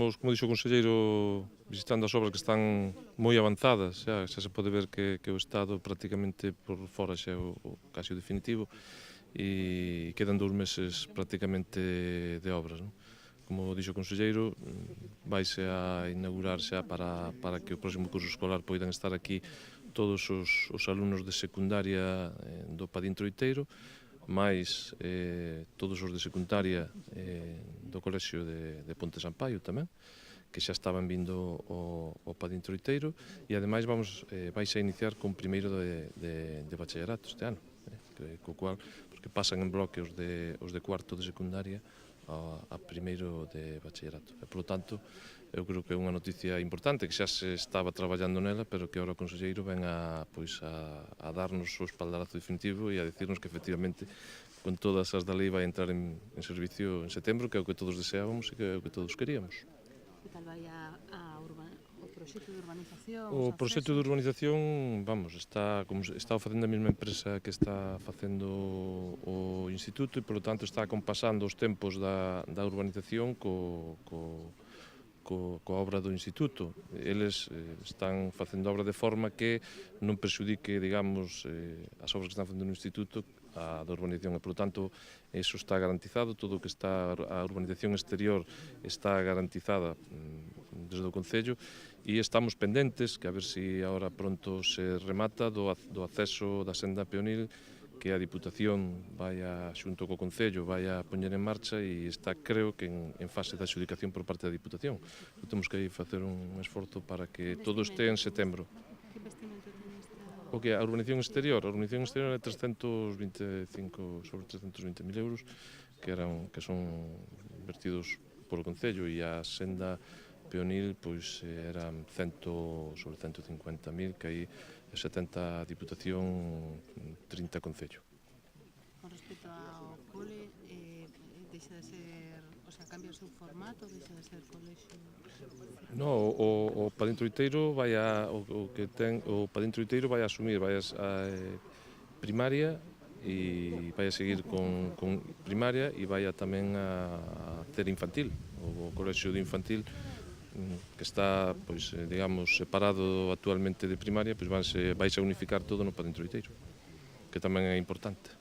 Como dixo o conselleiro, visitando as obras que están moi avanzadas, xa se pode ver que o estado prácticamente por fora xa é casi o definitivo e quedan 2 meses prácticamente de obras. Non? Como dixo o conselleiro, vaise a inaugurar xa para que o próximo curso escolar poidan estar aquí todos os alumnos de secundaria do Padín Troiteiro, máis todos os de secundaria do colexio de Ponte Sampaio tamén, que xa estaban vindo ao Padín Troiteiro, e ademais vais a iniciar con primeiro de bachillerato este ano, co cual, porque pasan en bloque os de cuarto de secundaria a primeiro de bachillerato. E, polo tanto, eu creo que é unha noticia importante, que xa se estaba traballando nela, pero que ahora o conselleiro ven a darnos o espaldarazo definitivo e a decirnos que efectivamente con todas as da lei vai entrar en servicio en setembro, que é o que todos deseábamos e que é o que todos queríamos. Que tal vai o proxecto de urbanización? O proxecto de urbanización, está facendo a mesma empresa que está facendo o instituto e, polo tanto, está compasando os tempos da urbanización coa obra do instituto. Eles están facendo obra de forma que non perxudique, digamos, as obras que están facendo no instituto a da urbanización e, polo tanto, eso está garantizado, todo o que está a urbanización exterior está garantizada desde o Concello e estamos pendentes, que a ver se agora pronto se remata, do acceso da senda peonil que a Diputación xunto co Concello vai a poñer en marcha e está, creo, que en fase de adxudicación por parte da Diputación. Temos que facer un esforzo para que todo este en setembro. Que investimento ten esta? O que a urbanización exterior? A urbanización exterior é sobre 320.000 euros que son invertidos polo Concello, e a senda peonil eran sobre 150.000, que aí 70 a Diputación, 30 Concello. Con respecto ao cole, deixa de ser, o sea, cambia o seu formato, deixa de ser colexio? No, o Padín Troiteiro vai a asumir, primaria e vai a seguir con primaria e vai tamén a ter infantil, o colexio de infantil que está, digamos, separado actualmente de primaria, vaise a unificar todo no Padín Troiteiro, que tamén é importante.